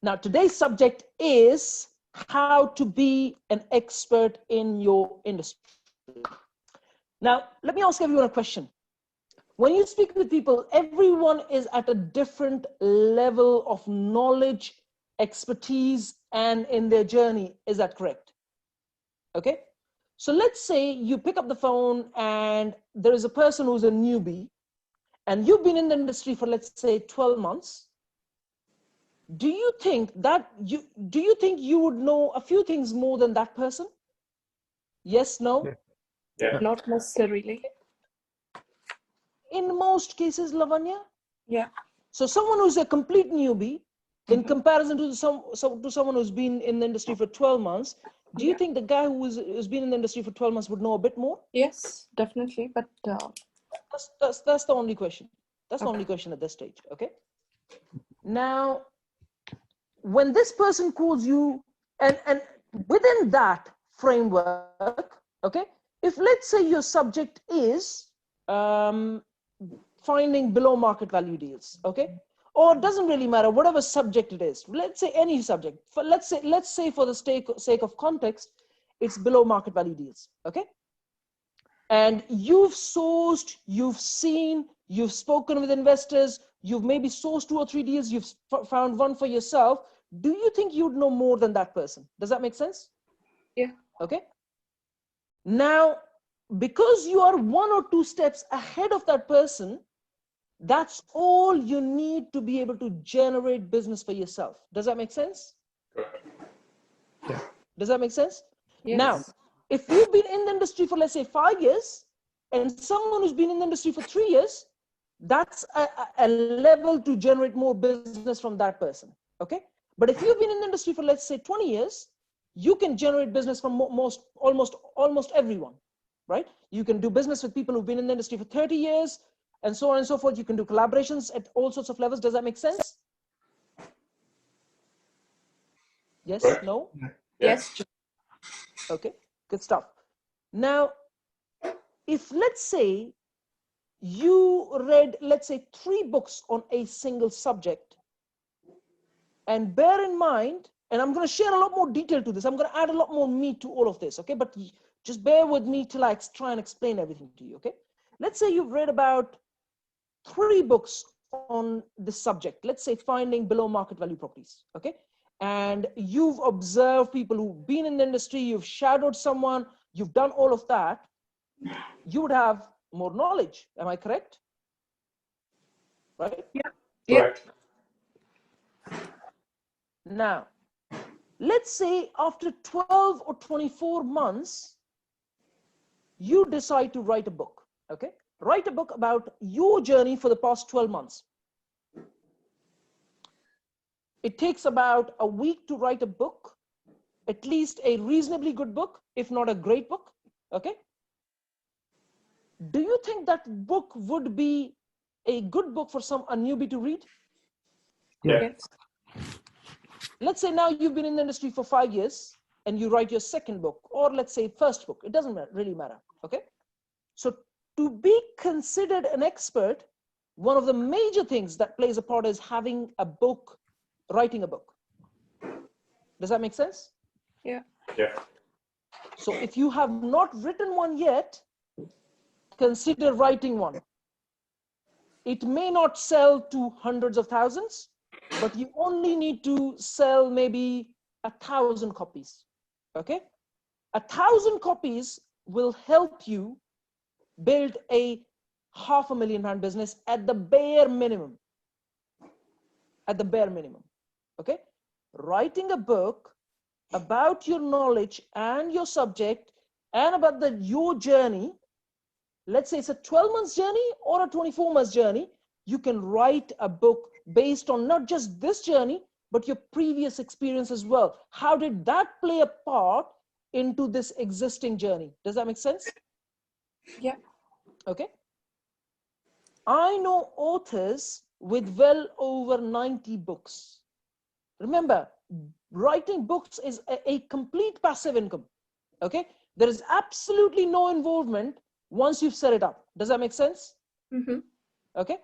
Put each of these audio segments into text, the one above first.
Now, today's subject is how to be an expert in your industry. Now, let me ask everyone a question. When you speak with people, everyone is at a different level of knowledge, expertise, and in their journey. Is that correct? Okay. So let's say you pick up the phone and there is a person who's a newbie and you've been in the industry for, let's say, 12 months. Do you think you would know a few things more than that person? Yes, no? Yeah. Not necessarily. In most cases, Lavanya? Yeah. So someone who's a complete newbie, in comparison to someone who's been in the industry for 12 months, do you think the guy who's been in the industry for 12 months would know a bit more? Yes, definitely. But that's the only question. That's the only question at this stage. Okay. Now, when this person calls you, and within that framework, okay, if let's say your subject is finding below market value deals, okay, or it doesn't really matter, whatever subject it is, let's say any subject, let's say for the sake of context, it's below market value deals, okay, and you've sourced, you've seen, you've spoken with investors, you've maybe sourced 2 or 3 deals, you've found one for yourself. Do you think you'd know more than that person? Does that make sense? yeah. Okay. Now, because you are 1 or 2 steps ahead of that person, that's all you need to be able to generate business for yourself. Does that make sense? Yeah. Does that make sense? Yes. Now, if you've been in the industry for, let's say, 5 years, and someone who's been in the industry for 3 years, that's a level to generate more business from that person. Okay. But if you've been in the industry for, let's say, 20 years, you can generate business from almost everyone, right? You can do business with people who've been in the industry for 30 years and so on and so forth. You can do collaborations at all sorts of levels. Does that make sense? Yes, Right. no? Yes. Okay, good stuff. Now, if let's say you read, let's say, 3 books on a single subject, and bear in mind, and I'm going to share a lot more detail to this. I'm going to add a lot more meat to all of this, okay? But just bear with me till I try and explain everything to you, okay? Let's say you've read about 3 books on this subject. Let's say finding below market value properties, okay? And you've observed people who've been in the industry, you've shadowed someone, you've done all of that. You would have more knowledge. Am I correct? Right? Yeah. Correct. Now, let's say after 12 or 24 months, you decide to write a book, okay? Write a book about your journey for the past 12 months. It takes about a week to write a book, at least a reasonably good book, if not a great book, okay? Do you think that book would be a good book for a newbie to read? Yeah. Yes. Let's say now you've been in the industry for 5 years and you write your second book, or let's say first book. It doesn't really matter, okay? So to be considered an expert, one of the major things that plays a part is having a book, writing a book. Does that make sense? Yeah. Yeah. So if you have not written one yet, consider writing one. It may not sell to hundreds of thousands, but you only need to sell maybe 1,000 copies, okay? 1,000 copies will help you build a £500,000 business at the bare minimum. At the bare minimum, okay? Writing a book about your knowledge and your subject and about your journey, let's say it's a 12 months journey or a 24 months journey, you can write a book based on not just this journey, but your previous experience as well. How did that play a part into this existing journey? Does that make sense? Yeah. Okay. I know authors with well over 90 books. Remember, writing books is a complete passive income. Okay. There is absolutely no involvement once you've set it up. Does that make sense? Mm-hmm. Okay.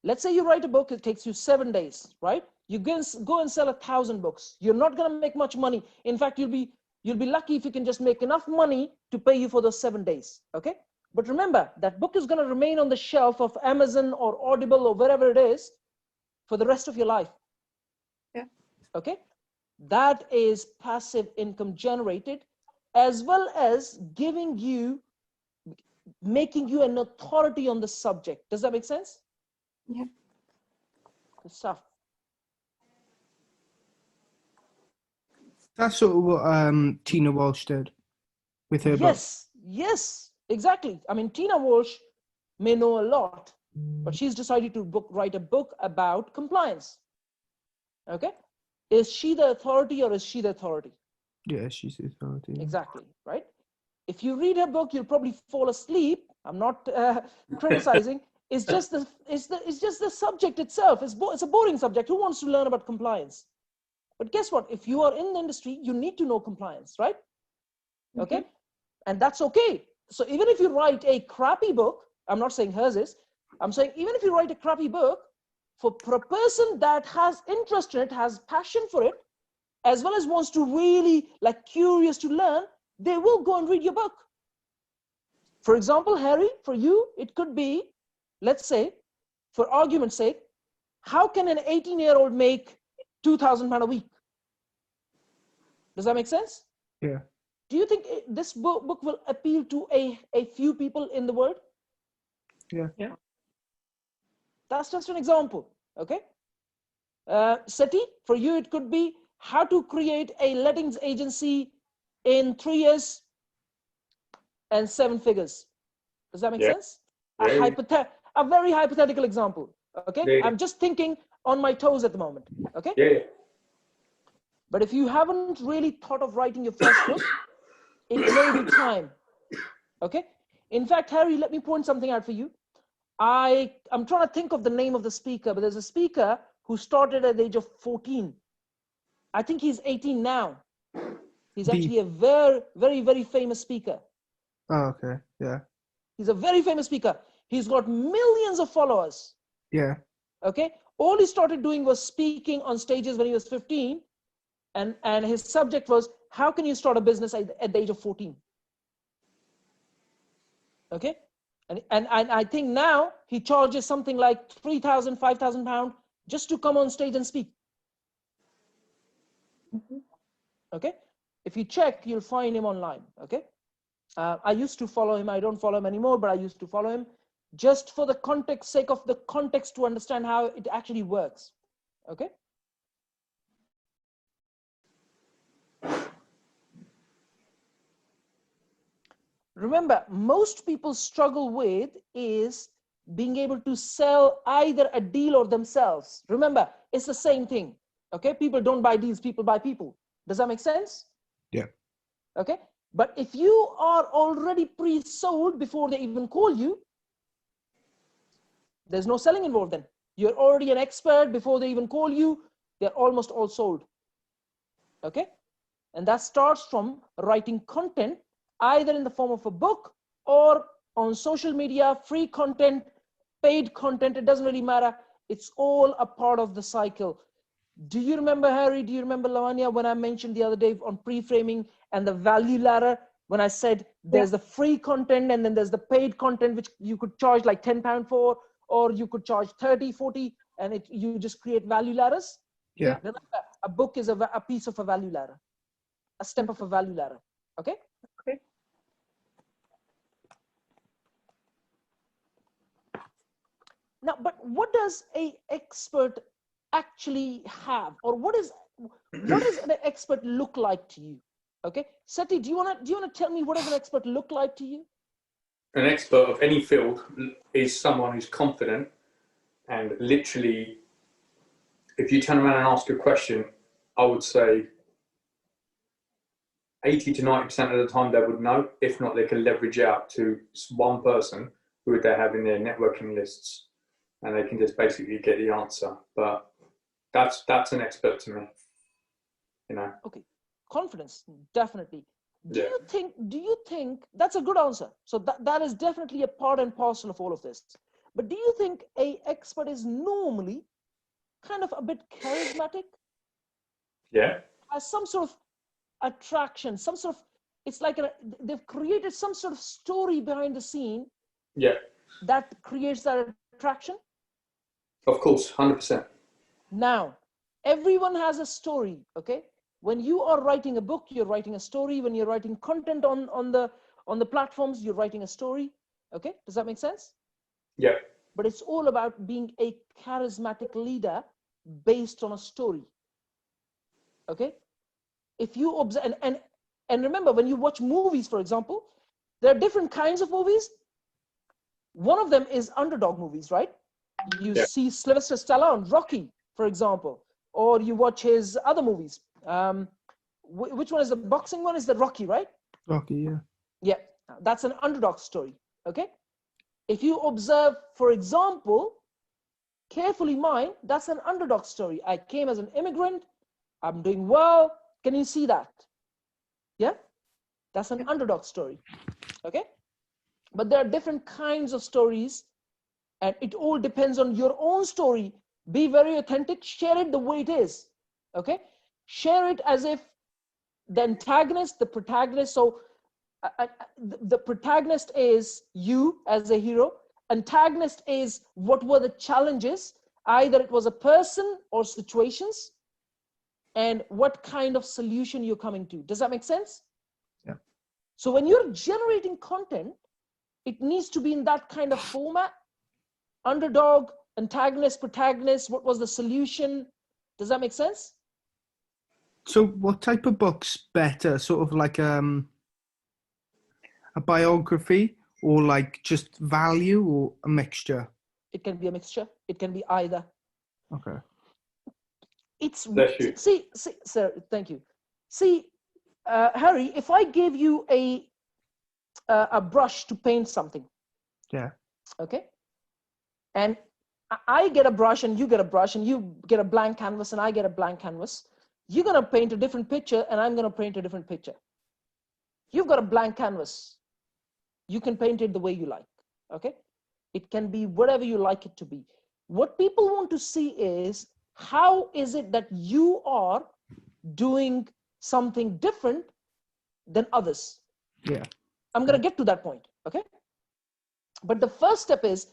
Let's say you write a book, it takes you 7 days, right? You go and sell 1,000 books. You're not going to make much money. In fact, you'll be lucky if you can just make enough money to pay you for those 7 days. Okay. But remember, that book is going to remain on the shelf of Amazon or Audible or wherever it is for the rest of your life. Yeah. Okay. That is passive income generated, as well as making you an authority on the subject. Does that make sense? Yeah. Good stuff. That's sort of what Tina Walsh did with her book. Yes, exactly. I mean, Tina Walsh may know a lot, but she's decided to write a book about compliance. Okay. Is she the authority or is she the authority? Yeah, she's the authority. Exactly, right? If you read her book, you'll probably fall asleep. I'm not criticizing. It's just the subject itself. It's a boring subject. Who wants to learn about compliance? But guess what? If you are in the industry, you need to know compliance, right? Okay. And that's okay. So even if you write a crappy book, I'm not saying hers is, I'm saying even if you write a crappy book, for a person that has interest in it, has passion for it, as well as wants to really curious to learn, they will go and read your book. For example, Harry, for you, it could be, let's say, for argument's sake, how can an 18-year-old make £2,000 a week? Does that make sense? Yeah. Do you think this book will appeal to a few people in the world? Yeah. Yeah. That's just an example. Okay. Seti, for you, it could be how to create a lettings agency in 3 years and 7 figures. Does that make sense? A very hypothetical example. Okay. I'm just thinking on my toes at the moment. Okay. Yeah. But if you haven't really thought of writing your first book, it may be time. Okay. In fact, Harry, let me point something out for you. I'm trying to think of the name of the speaker, but there's a speaker who started at the age of 14. I think he's 18 now. He's actually a very, very, very famous speaker. Oh, okay. Yeah. He's a very famous speaker. He's got millions of followers. Yeah. Okay. All he started doing was speaking on stages when he was 15. And his subject was, how can you start a business at the age of 14? Okay. And I think now he charges something like £3,000, £5,000 just to come on stage and speak. Okay. If you check, you'll find him online. Okay. I used to follow him. I don't follow him anymore, but I used to follow him just for the sake of the context to understand how it actually works. Okay. Remember, most people struggle with is being able to sell either a deal or themselves. Remember, it's the same thing. Okay. People don't buy deals. People buy people. Does that make sense? Yeah. Okay. But if you are already pre-sold before they even call you, there's no selling involved then. You're already an expert before they even call you. They're almost all sold. Okay. And that starts from writing content, either in the form of a book or on social media, free content, paid content. It doesn't really matter. It's all a part of the cycle. Do you remember, Harry? Do you remember, Lavanya, when I mentioned the other day on pre-framing and the value ladder, when I said there's the free content and then there's the paid content, which you could charge like £10 for, or you could charge 30, 40, and you just create value ladders? Yeah. Remember, a book is a piece of a value ladder, a step of a value ladder. Okay. Okay. Now, but what does an expert actually have, or what does an expert look like to you? Okay, Seti, do you want to tell me what does an expert look like to you? An expert of any field is someone who's confident, and literally, if you turn around and ask a question, I would say 80 to 90% of the time they would know. If not, they can leverage out to one person who they have in their networking lists, and they can just basically get the answer. But that's an expert to me, you know. Okay, confidence, definitely. Do you think that's a good answer? So that is definitely a part and parcel of all of this. But do you think an expert is normally kind of a bit charismatic, Yeah. has some sort of attraction, some sort of, it's like they've created some sort of story behind the scene Yeah. that creates that attraction. Of course, 100%. Now, everyone has a story, okay? When you are writing a book, you're writing a story. When you're writing content on the platforms, you're writing a story, okay? Does that make sense? Yeah. But it's all about being a charismatic leader based on a story, okay? If you observe, and remember, when you watch movies, for example, there are different kinds of movies. One of them is underdog movies, right? You see Sylvester Stallone, Rocky, for example, or you watch his other movies. Which one is the boxing one? Is the Rocky, right? Rocky, yeah. Yeah, that's an underdog story, okay? If you observe, for example, Carefully Mine, that's an underdog story. I came as an immigrant, I'm doing well. Can you see that? Yeah, that's an underdog story, okay? But there are different kinds of stories, and it all depends on your own story. Be very authentic, share it the way it is, okay? Share it as if the antagonist, the protagonist, so the protagonist is you as a hero, antagonist is what were the challenges, either it was a person or situations, and what kind of solution you're coming to. Does that make sense? Yeah. So when you're generating content, it needs to be in that kind of format. Underdog, antagonist, protagonist, what was the solution? Does that make sense? So what type of book's better? Sort of like a biography, or like just value, or a mixture? It can be a mixture. It can be either. Okay. It's, Bless you. see, sir, thank you. See, Harry, if I gave you a brush to paint something, Yeah. okay, and I get a brush and you get a brush and you get a blank canvas and I get a blank canvas, you're going to paint a different picture and I'm going to paint a different picture. You've got a blank canvas. You can paint it the way you like, okay? It can be whatever you like it to be. What people want to see is, how is it that you are doing something different than others? Yeah. I'm going to get to that point, okay? But the first step is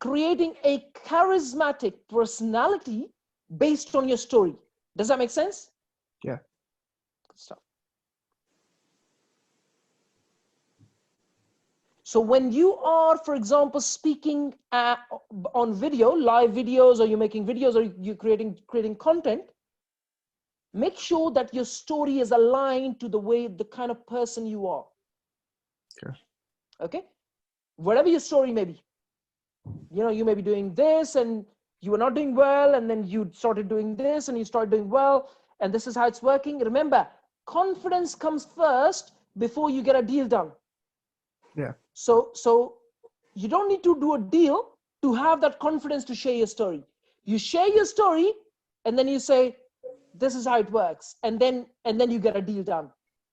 creating a charismatic personality based on your story. Does that make sense? Yeah. Good stuff. So when you are, for example, speaking on video, live videos, or you're making videos, or you're creating content, make sure that your story is aligned to the kind of person you are. Okay. Okay? Whatever your story may be. You know, you may be doing this and you were not doing well, and then you started doing this and you started doing well, and this is how it's working. Remember, confidence comes first before you get a deal done. Yeah. So you don't need to do a deal to have that confidence to share your story. You share your story and then you say, this is how it works. And then you get a deal done.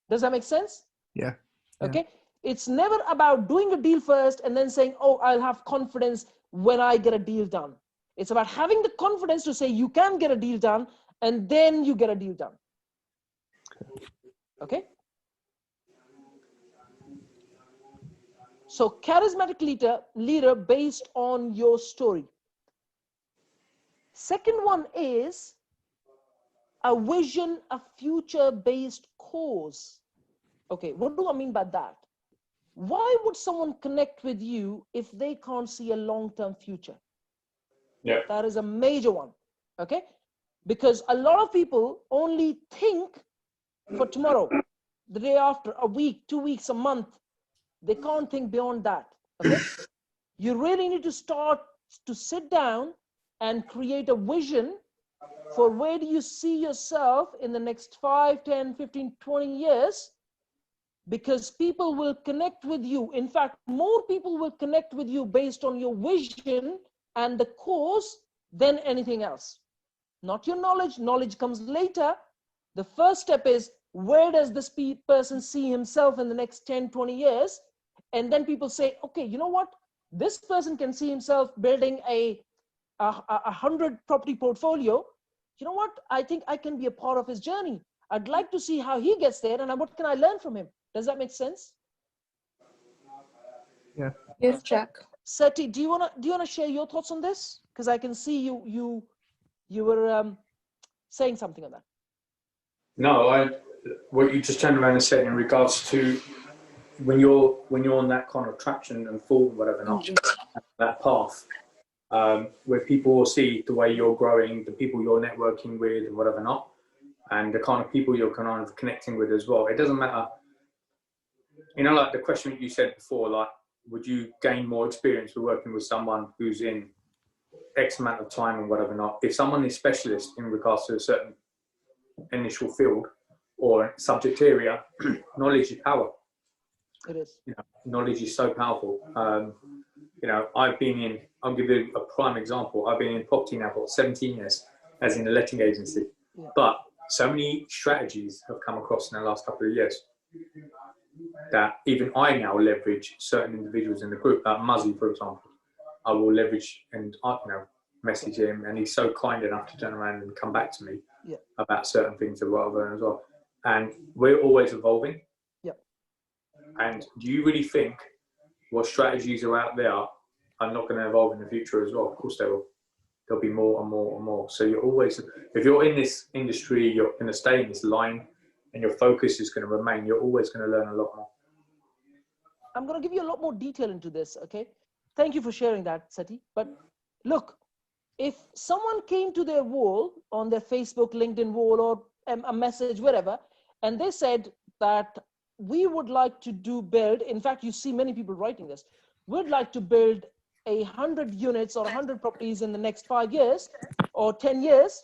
Does that make sense? Yeah. Okay. It's never about doing a deal first and then saying, oh, I'll have confidence when I get a deal done. It's about having the confidence to say you can get a deal done, and then you get a deal done. Okay. So charismatic leader based on your story. Second one is a vision, a future-based cause. Okay, what do I mean by that? Why would someone connect with you if they can't see a long-term future? Yeah. That is a major one, okay? Because a lot of people only think for tomorrow, the day after, a week, 2 weeks, a month. They can't think beyond that, okay? You really need to start to sit down and create a vision for where do you see yourself in the next 5, 10, 15, 20 years, because people will connect with you. In fact, more people will connect with you based on your vision and the cause than anything else. Not your knowledge. Knowledge comes later. The first step is, where does this person see himself in the next 10, 20 years? And then people say, okay, you know what? This person can see himself building a a 100 property portfolio, you know what? I think I can be a part of his journey. I'd like to see how he gets there, and what can I learn from him? Does that make sense? Yeah. Yes, Jack. Seti, do you wanna share your thoughts on this? Because I can see you were saying something on that. No, what you just turned around and said in regards to when you're on that kind of traction and fall, whatever, not that path, where people will see the way you're growing, the people you're networking with, and whatever not, and the kind of people you're kind of connecting with as well. It doesn't matter, you know, like the question you said before, like, would you gain more experience with working with someone who's in X amount of time and whatever not? If someone is specialist in regards to a certain initial field or subject area, knowledge is power. It is. You know, knowledge is so powerful. You know, I'll give you a prime example. I've been in property now for 17 years as in a letting agency, but so many strategies have come across in the last couple of years that even I now leverage certain individuals in the group. Muzzy, for example, I will leverage and message him, and he's so kind enough to turn around and come back to me about certain things as well. And we're always evolving. And do you really think what strategies are out there are not going to evolve in the future as well? Of course they will. There'll be more and more and more. So you're always, if you're in this industry, you're going to stay in this line, and your focus is going to remain. You're always going to learn a lot more. I'm going to give you a lot more detail into this, okay? Thank you for sharing that, Seti. But look, if someone came to their wall, on their Facebook, LinkedIn wall, or a message, wherever, and they said that we would like to build, in fact, you see many people writing this, we'd like to build 100 units or 100 properties in the next 5 years or 10 years,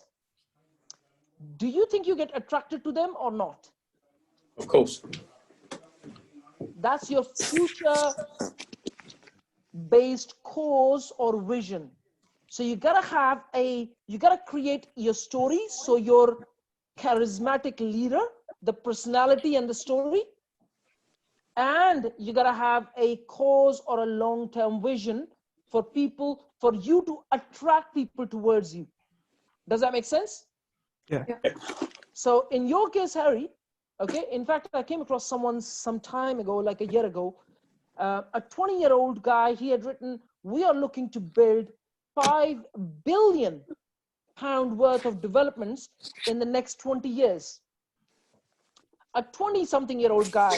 do you think you get attracted to them or not? Of course. That's your future based cause or vision. So you gotta create your story. So your charismatic leader, the personality and the story, and you gotta have a cause or a long-term vision for you to attract people towards you. Does that make sense? Yeah. So in your case, Harry, okay, in fact, I came across someone some time ago, like a year ago, a 20-year-old guy. He had written, we are looking to build £5 billion worth of developments in the next 20 years. A 20-something-year-old guy.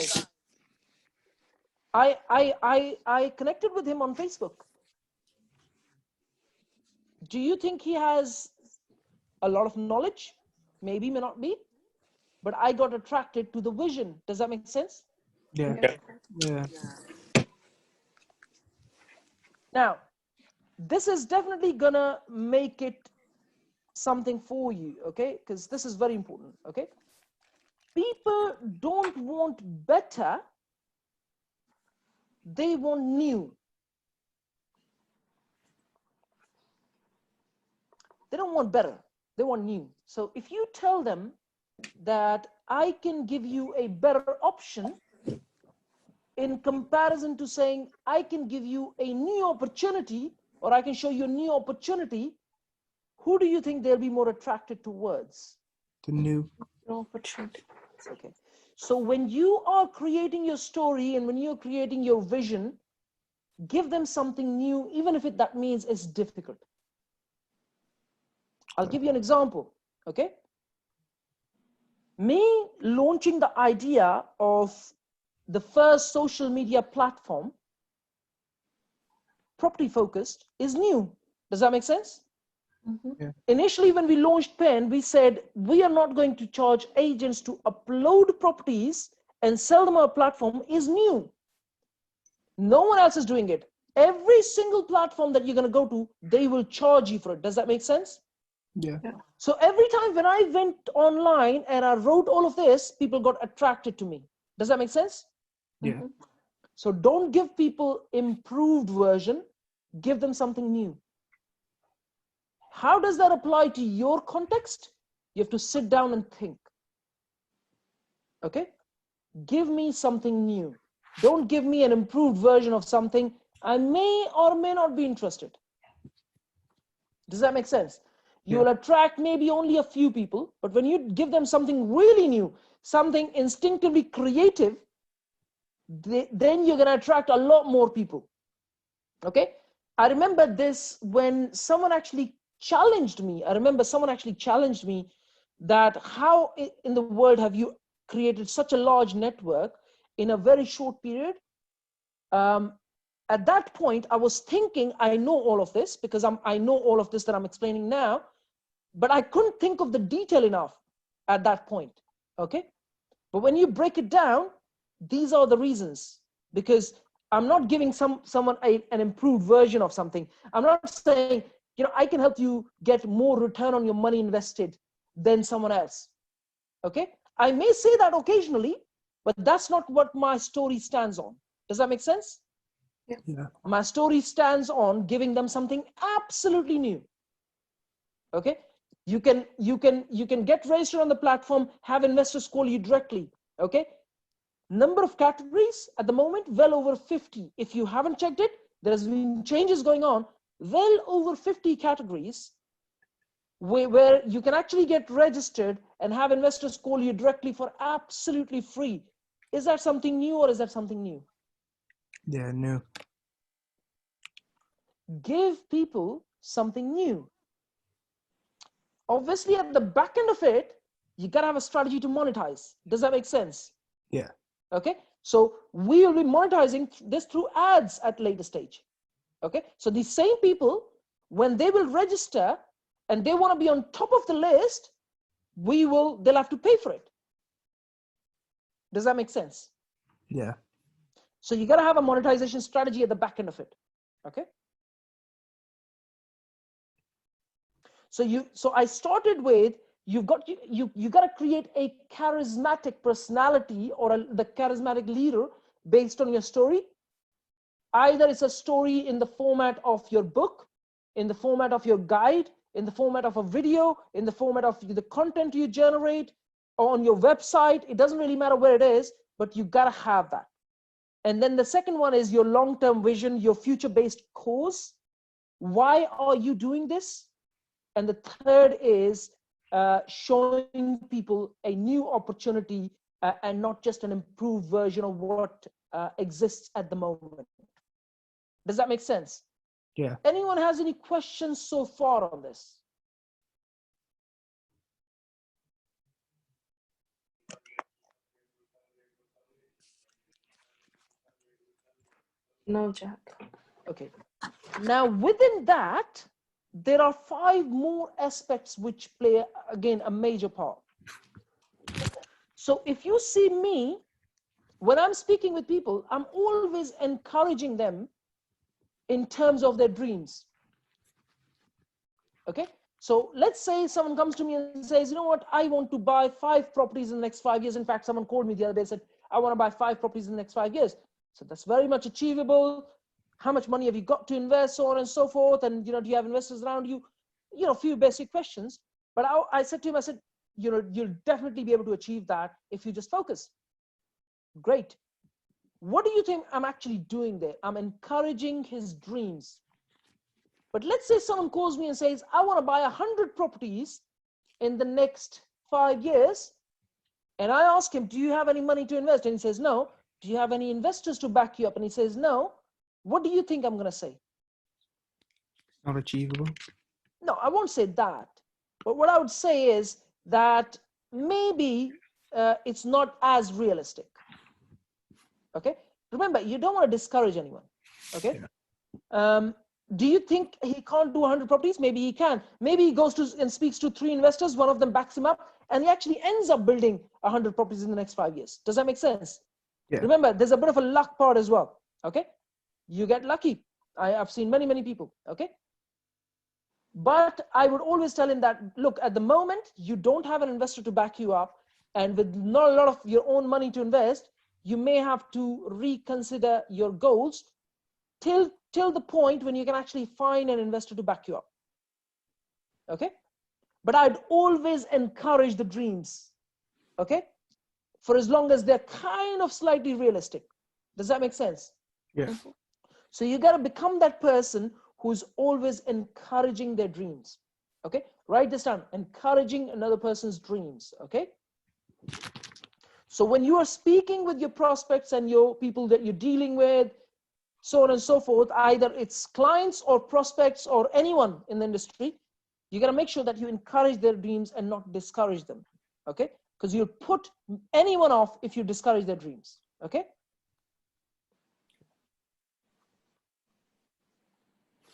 I connected with him on Facebook. Do you think he has a lot of knowledge? Maybe, may not be. But I got attracted to the vision. Does that make sense? Yeah. Now, this is definitely gonna make it something for you, okay? Because this is very important, okay? People don't want better, they want new. They don't want better, they want new. So if you tell them that I can give you a better option in comparison to saying I can give you a new opportunity, or I can show you a new opportunity, who do you think they'll be more attracted towards? The new opportunity. Okay. So when you are creating your story and when you're creating your vision, give them something new, even if that means it's difficult. I'll give you an example, okay? Me launching the idea of the first social media platform, property focused, is new. Does that make sense? Mm-hmm. Yeah. Initially, when we launched PEN, we said, we are not going to charge agents to upload properties and sell them on a platform is new. No one else is doing it. Every single platform that you're going to go to, they will charge you for it. Does that make sense? Yeah. So every time when I went online and I wrote all of this, people got attracted to me. Does that make sense? Yeah. Mm-hmm. So don't give people improved version, give them something new. How does that apply to your context? You have to sit down and think. Okay? Give me something new. Don't give me an improved version of something I may or may not be interested. Does that make sense? You Yeah. will attract maybe only a few people, but when you give them something really new, something instinctively creative, then you're going to attract a lot more people. Okay? I remember this when someone actually challenged me. I remember someone actually challenged me that how in the world have you created such a large network in a very short period? At that point, I was thinking, I know all of this because I know all of this that I'm explaining now, but I couldn't think of the detail enough at that point. Okay? But when you break it down, these are the reasons. Because I'm not giving someone an improved version of something. I'm not saying, I can help you get more return on your money invested than someone else. Okay? I may say that occasionally, but that's not what my story stands on. Does that make sense? Yeah. My story stands on giving them something absolutely new. Okay? You can get registered on the platform, have investors call you directly. Okay? Number of categories at the moment, well over 50. If you haven't checked it, there's been changes going on. Well over 50 categories where you can actually get registered and have investors call you directly for absolutely free. Is that something new or is that something new? Yeah, no. Give people something new. Obviously, at the back end of it, you got to have a strategy to monetize. Does that make sense? Yeah. Okay. So we will be monetizing this through ads at later stage. Okay. So these same people, when they will register and they want to be on top of the list, they'll have to pay for it. Does that make sense? Yeah. So you got to have a monetization strategy at the back end of it. Okay. So I started with, you got to create a charismatic personality or the charismatic leader based on your story. Either it's a story in the format of your book, in the format of your guide, in the format of a video, in the format of the content you generate, or on your website. It doesn't really matter where it is, but you got to have that. And then the second one is your long-term vision, your future-based cause. Why are you doing this? And the third is showing people a new opportunity and not just an improved version of what exists at the moment. Does that make sense? Yeah. Anyone has any questions so far on this? No, Jack. Okay. Now, within that, there are 5 more aspects which play, again, a major part. So if you see me, when I'm speaking with people, I'm always encouraging them in terms of their dreams. Okay. So let's say someone comes to me and says, you know what, I want to buy 5 properties in the next 5 years. In fact, someone called me the other day and said, I want to buy 5 properties in the next 5 years. So that's very much achievable. How much money have you got to invest, so on and so forth? And, do you have investors around you? A few basic questions. But I said to him, I said, you'll definitely be able to achieve that if you just focus. Great. What do you think I'm actually doing there? I'm encouraging his dreams. But let's say someone calls me and says, I want to buy 100 properties in the next 5 years. And I ask him, do you have any money to invest? And he says, no. Do you have any investors to back you up? And he says, no. What do you think I'm going to say? Not achievable. No, I won't say that. But what I would say is that maybe it's not as realistic. Okay. Remember, you don't want to discourage anyone. Okay. Yeah. Do you think he can't do 100 properties? Maybe he can. Maybe he goes to and speaks to 3 investors. One of them backs him up, and he actually ends up building 100 properties in the next 5 years. Does that make sense? Yeah. Remember, there's a bit of a luck part as well. Okay. You get lucky. I've seen many, many people. Okay. But I would always tell him that, look, at the moment, you don't have an investor to back you up. And with not a lot of your own money to invest, you may have to reconsider your goals till the point when you can actually find an investor to back you up. Okay. But I'd always encourage the dreams. Okay. For as long as they're kind of slightly realistic. Does that make sense? Yeah. So you got to become that person who's always encouraging their dreams. Okay, write this down: encouraging another person's dreams. Okay, so when you are speaking with your prospects and your people that you're dealing with, so on and so forth, either it's clients or prospects or anyone in the industry, you got to make sure that you encourage their dreams and not discourage them. Okay, because you'll put anyone off if you discourage their dreams. Okay,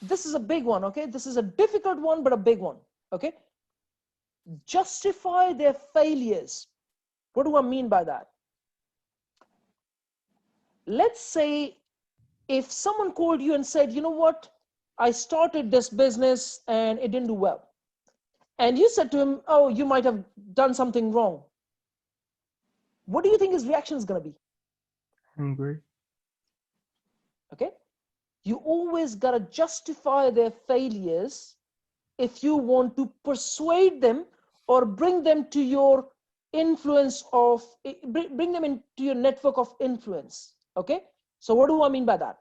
this is a big one. Okay, this is a difficult one, but a big one. Okay, justify their failures. What do I mean by that? Let's say if someone called you and said, you know what, I started this business and it didn't do well, and you said to him, oh, you might have done something wrong, what do you think his reaction is going to be? Angry. Okay, you always got to justify their failures if you want to persuade them or bring them to your influence of, bring them into your network of influence. Okay, so what do I mean by that?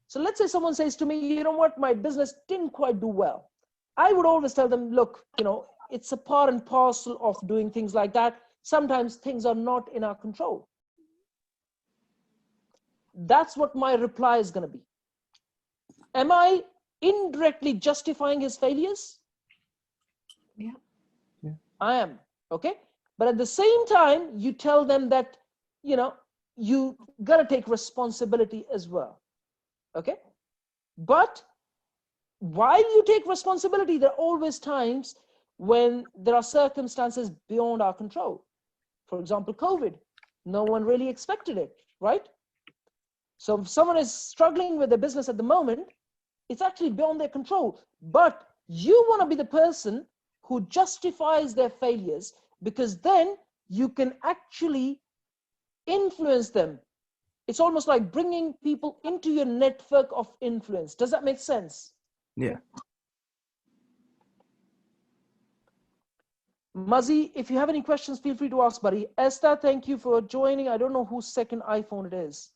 So let's say someone says to me, you know what, my business didn't quite do well. I would always tell them, look, you know, it's a part and parcel of doing things like that. Sometimes things are not in our control. That's what my reply is going to be. Am I indirectly justifying his failures? Yeah. Yeah. I am. Okay, but at the same time, you tell them that, you know, you got to take responsibility as well. Okay, but while you take responsibility, there are always times when there are circumstances beyond our control. For example, COVID. No one really expected it, right? So if someone is struggling with their business at the moment, it's actually beyond their control. But you want to be the person who justifies their failures, because then you can actually influence them. It's almost like bringing people into your network of influence. Does that make sense? Yeah. Muzzy, if you have any questions, feel free to ask, buddy. Esther, thank you for joining. I don't know whose second iPhone it is.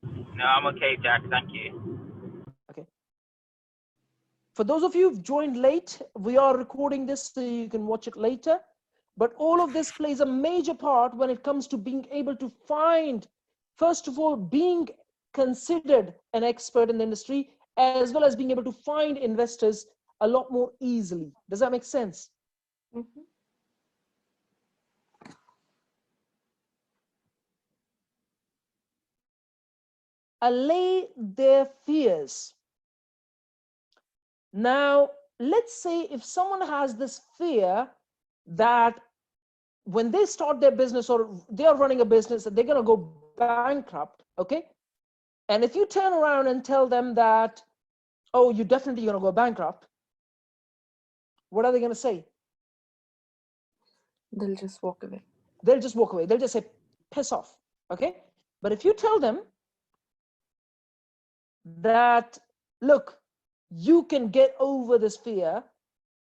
No, I'm okay, Jack. Thank you. Okay. For those of you who've joined late, we are recording this so you can watch it later. But all of this plays a major part when it comes to being able to find, first of all, being considered an expert in the industry, as well as being able to find investors a lot more easily. Does that make sense? Mm-hmm. Allay their fears. Now, let's say if someone has this fear that when they start their business or they are running a business that they're going to go bankrupt, okay? And if you turn around and tell them that, oh, you're definitely going to go bankrupt, what are they going to say? They'll just walk away. They'll just walk away. They'll just say, piss off, okay? But if you tell them that, look, you can get over this fear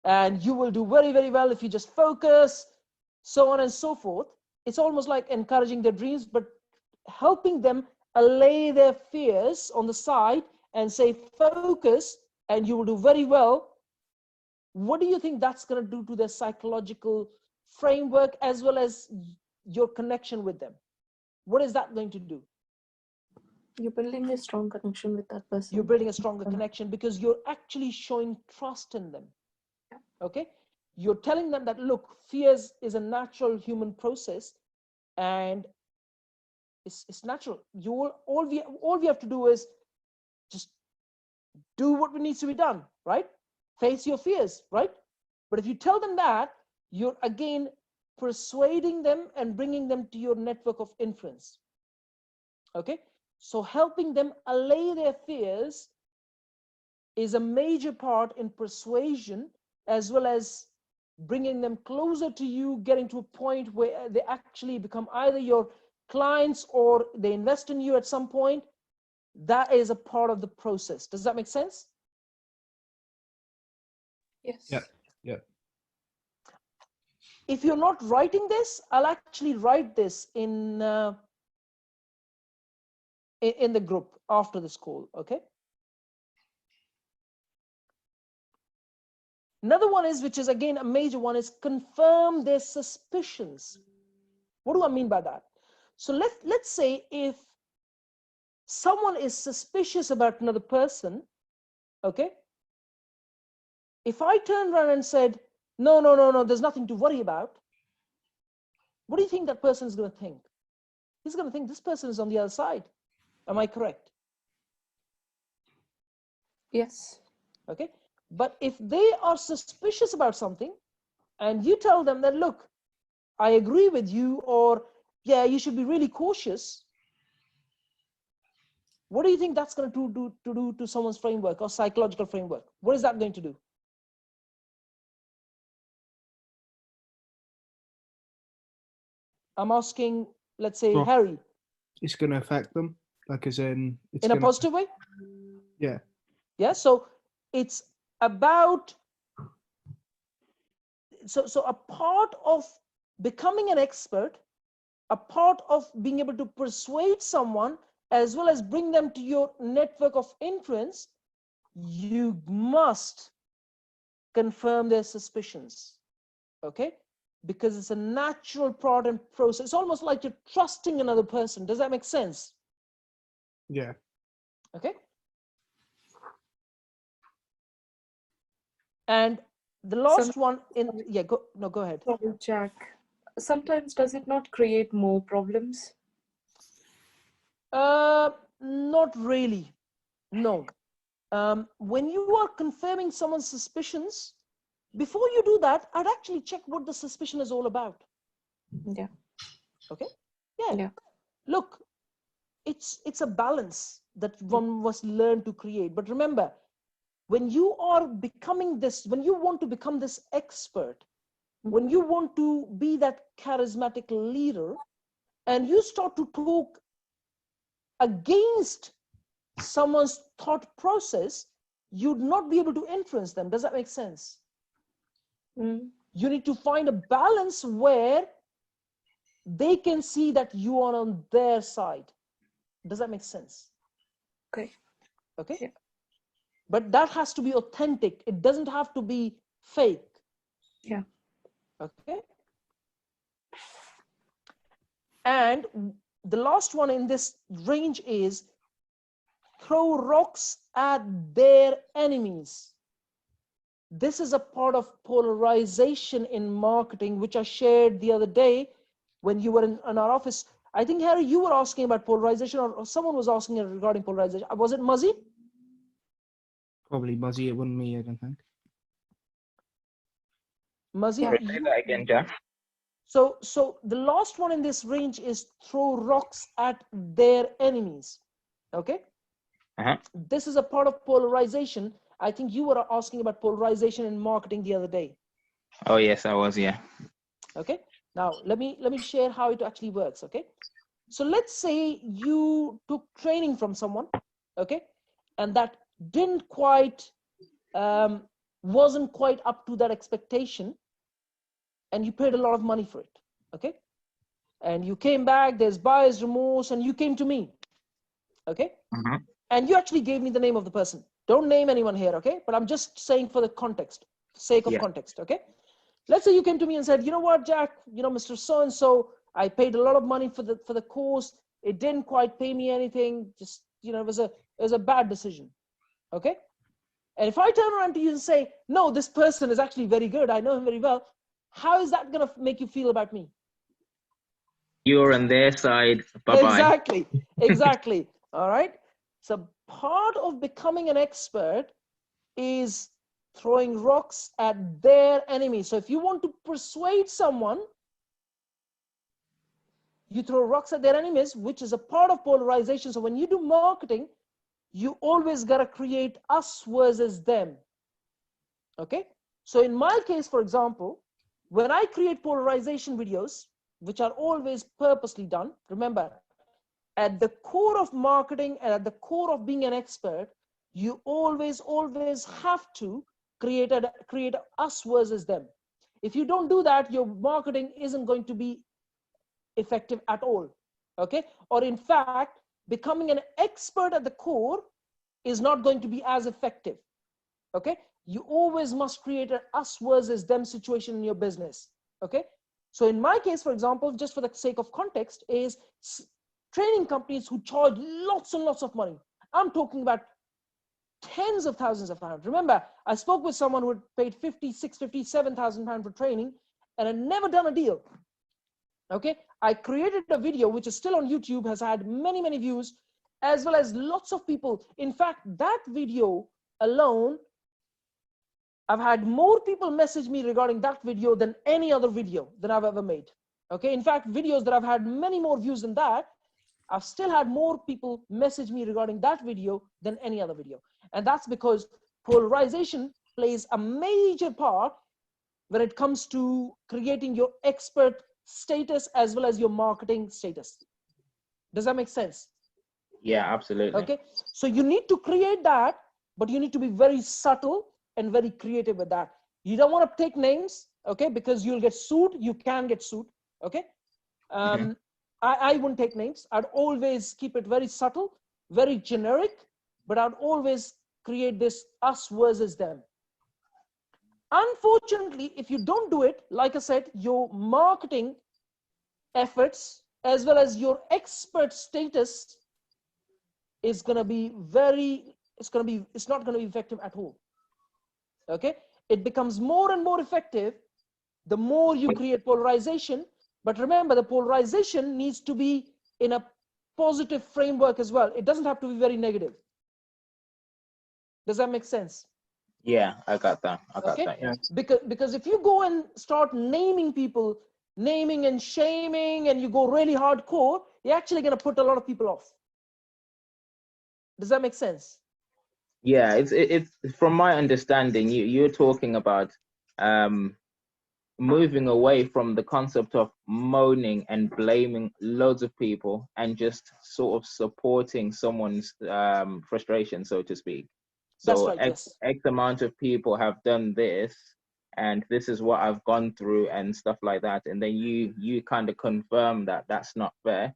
and you will do very, very well if you just focus, so on and so forth. It's almost like encouraging their dreams, but helping them allay their fears on the side and say, focus and you will do very well. What do you think that's going to do to their psychological framework as well as your connection with them? What is that going to do? You're building a strong connection with that person. You're building a stronger connection because you're actually showing trust in them. Okay, you're telling them that, look, fears is a natural human process and it's natural. You will, all we have to do is just do what needs to be done, right? Face your fears, right? But if you tell them that, you're again persuading them and bringing them to your network of influence. Okay, so helping them allay their fears is a major part in persuasion, as well as bringing them closer to you, getting to a point where they actually become either your clients or they invest in you at some point. That is a part of the process. Does that make sense? Yes. Yeah. Yeah. If you're not writing this, I'll actually write this in in the group after this call, okay? Another one is, which is again a major one, is confirm their suspicions. What do I mean by that? So let's say if someone is suspicious about another person, okay? If I turned around and said, no, there's nothing to worry about, what do you think that person is going to think? He's going to think this person is on the other side. Am I correct? Yes. Okay. But if they are suspicious about something and you tell them that, look, I agree with you, or yeah, you should be really cautious, what do you think that's going to do to someone's framework or psychological framework? What is that going to do? I'm asking, let's say, Harry. It's going to affect them, like as in... It's in a positive way? Yeah. Yeah, so it's about... So a part of becoming an expert, a part of being able to persuade someone, as well as bring them to your network of influence, you must confirm their suspicions, okay? Because it's a natural part and process. It's almost like you're trusting another person. Does that make sense? Yeah. Okay. And the last one in, yeah, go ahead. Sorry, Jack. Sometimes does it not create more problems? Not really. No. When you are confirming someone's suspicions, before you do that, I'd actually check what the suspicion is all about. Yeah. Okay. Yeah. Yeah. Look, it's a balance that one must learn to create. But remember, when you are becoming this, when you want to become this expert, when you want to be that charismatic leader, and you start to talk against someone's thought process, you'd not be able to influence them. Does that make sense? Mm. You need to find a balance where they can see that you are on their side. Does that make sense? Okay. Okay. Yeah. But that has to be authentic. It doesn't have to be fake. Yeah. Okay. And the last one in this range is throw rocks at their enemies. This is a part of polarization in marketing, which I shared the other day when you were in our office. I think, Harry, you were asking about polarization, or someone was asking regarding polarization. Was it Muzzy? Probably Muzzy. It wasn't me, I don't think. Muzzy, Say that again, Jack. So the last one in this range is throw rocks at their enemies. Okay. This is a part of polarization. I think you were asking about polarization in marketing the other day. Oh yes, I was. Yeah. Okay. Now let me share how it actually works. Okay. So let's say you took training from someone. Okay, and that didn't quite wasn't quite up to that expectation, and you paid a lot of money for it. Okay, and you came back, there's buyer's remorse, and you came to me. Okay. And you actually gave me the name of the person. Don't name anyone here, okay? But I'm just saying for the context, sake of context, okay? Let's say you came to me and said, you know what, Jack, you know, Mr. So-and-so, I paid a lot of money for the course. It didn't quite pay me anything. Just, you know, it was a bad decision, okay? And if I turn around to you and say, no, this person is actually very good, I know him very well, how is that going to make you feel about me? You're on their side. Bye-bye. Exactly. All right. So part of becoming an expert is throwing rocks at their enemy. So if you want to persuade someone, you throw rocks at their enemies, which is a part of polarization. So when you do marketing, you always got to create us versus them. Okay. So in my case, for example, when I create polarization videos, which are always purposely done, remember, at the core of marketing and at the core of being an expert, you always have to create us versus them. If you don't do that, your marketing isn't going to be effective at all. Okay. Or in fact, becoming an expert at the core is not going to be as effective. Okay, you always must create an us versus them situation in your business. Okay, so in my case, for example, just for the sake of context, is training companies who charge lots and lots of money. I'm talking about tens of thousands of pounds. Remember, I spoke with someone who had paid 57,000 pounds for training and had never done a deal. Okay, I created a video which is still on YouTube, has had many views, as well as lots of people. In fact, that video alone, I've had more people message me regarding that video than any other video that I've ever made. Okay, in fact, videos that I've had many more views than that, I've still had more people message me regarding that video than any other video. And that's because polarization plays a major part when it comes to creating your expert status as well as your marketing status. Does that make sense? Yeah, absolutely. Okay, so you need to create that, but you need to be very subtle and very creative with that. You don't want to take names, okay, because you'll get sued. You can get sued. Okay, I wouldn't take names. I'd always keep it very subtle, very generic, but I'd always create this us versus them. Unfortunately, if you don't do it, like I said, your marketing efforts as well as your expert status is going to be it's not going to be effective at all. Okay, it becomes more and more effective the more you create polarization. But remember, the polarization needs to be in a positive framework as well. It doesn't have to be very negative. Does that make sense? Yeah, I got that. I got that. Yeah. Because if you go and start naming people, naming and shaming, and you go really hardcore, you're actually going to put a lot of people off. Does that make sense? Yeah, it's from my understanding, you're talking about moving away from the concept of moaning and blaming loads of people and just sort of supporting someone's frustration, so to speak. So that's right, X amount of people have done this, and this is what I've gone through and stuff like that. And then you kind of confirm that that's not fair.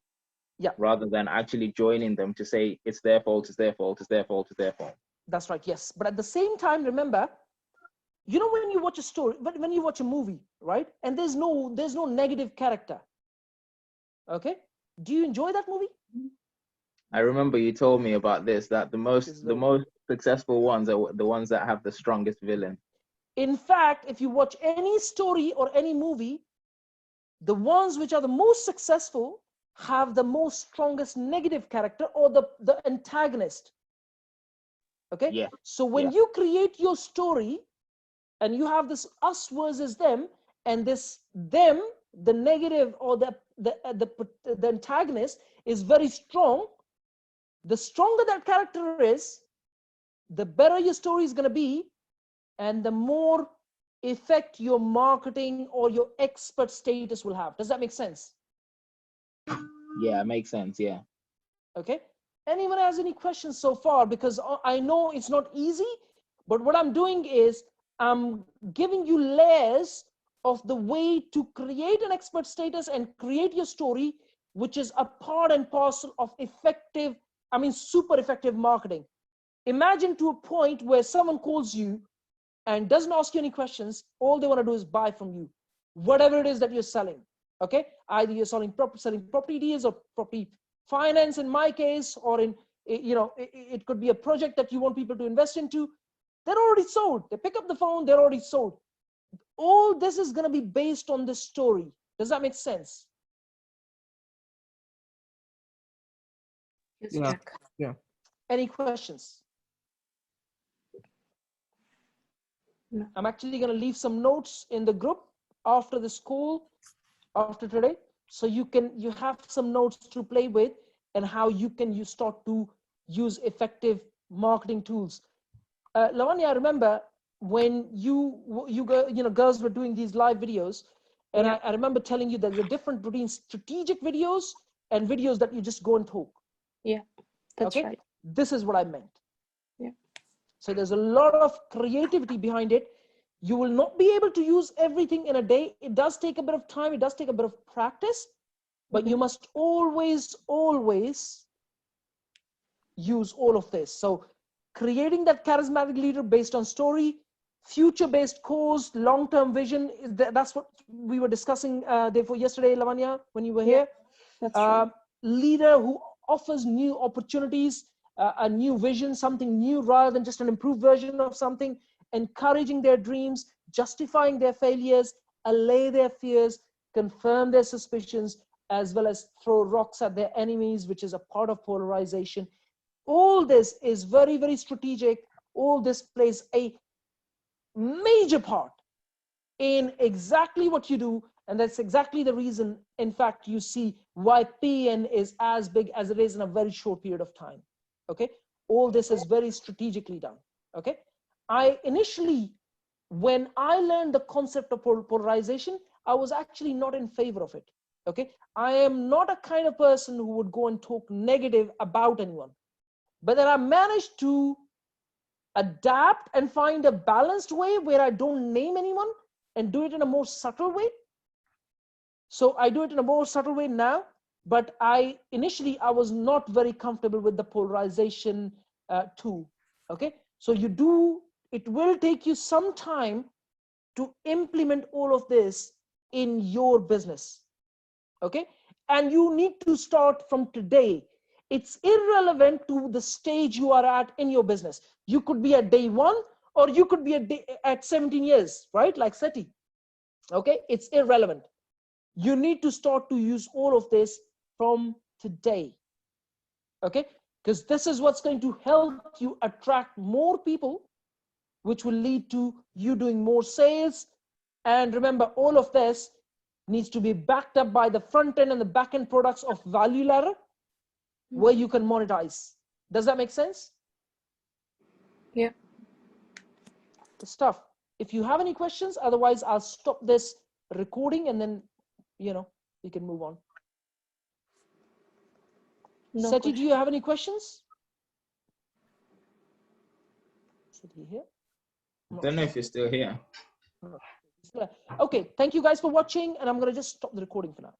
Yeah. Rather than actually joining them to say it's their fault, it's their fault, it's their fault, it's their fault. That's right, yes. But at the same time, remember, you know, when you watch a story, when you watch a movie, right? And there's no negative character. Okay. Do you enjoy that movie? I remember you told me about this, that the most successful ones are the ones that have the strongest villain. In fact, if you watch any story or any movie, the ones which are the most successful have the most strongest negative character or the antagonist. Okay. Yeah. So when you create your story and you have this us versus them, and this them, the negative or the antagonist is very strong, the stronger that character is, the better your story is going to be, and the more effect your marketing or your expert status will have. Does that make sense? Yeah, it makes sense. Yeah. Okay. Anyone has any questions so far? Because I know it's not easy, but what I'm doing is I'm giving you layers of the way to create an expert status and create your story, which is a part and parcel of effective, super effective marketing. Imagine to a point where someone calls you and doesn't ask you any questions. All they want to do is buy from you, whatever it is that you're selling. Okay. Either you're selling property deals or property finance in my case, or it could be a project that you want people to invest into. They're already sold. They pick up the phone, they're already sold. All this is going to be based on this story. Does that make sense? Yes, Jack. Yeah. Any questions? No. I'm actually going to leave some notes in the group after this call, after today, so you have some notes to play with and how you start to use effective marketing tools. Lavanya, I remember when girls were doing these live videos, and I remember telling you that there's a difference between strategic videos and videos that you just go and talk. Yeah, that's right. This is what I meant. Yeah. So there's a lot of creativity behind it. You will not be able to use everything in a day. It does take a bit of time. It does take a bit of practice, but you must always use all of this. So creating that charismatic leader based on story, future-based cause, long-term vision. That's what we were discussing therefore yesterday, Lavanya, when you were here. That's true. Leader who offers new opportunities, a new vision, something new rather than just an improved version of something, encouraging their dreams, justifying their failures, allay their fears, confirm their suspicions, as well as throw rocks at their enemies, which is a part of polarization. All this is very, very strategic. All this plays a major part in exactly what you do. And that's exactly the reason, in fact, you see why PN is as big as it is in a very short period of time. Okay. All this is very strategically done. Okay. I initially, when I learned the concept of polarization, I was actually not in favor of it. Okay. I am not a kind of person who would go and talk negative about anyone, but then I managed to adapt and find a balanced way where I don't name anyone and do it in a more subtle way. So I do it in a more subtle way now, but initially I was not very comfortable with the polarization tool. Okay. So it will take you some time to implement all of this in your business. Okay. And you need to start from today. It's irrelevant to the stage you are at in your business. You could be at day 1 or you could be at 17 years, right? Like SETI. Okay. It's irrelevant. You need to start to use all of this from today. Okay. Because this is what's going to help you attract more people, which will lead to you doing more sales. And remember, all of this needs to be backed up by the front end and the back end products of value ladder where you can monetize. Does that make sense? Yeah. Good stuff. If you have any questions, otherwise I'll stop this recording and then, we can move on. No Seti, question. do you have any questions? Seti here? I don't know if you're still here. Okay, thank you guys for watching, and I'm going to just stop the recording for now.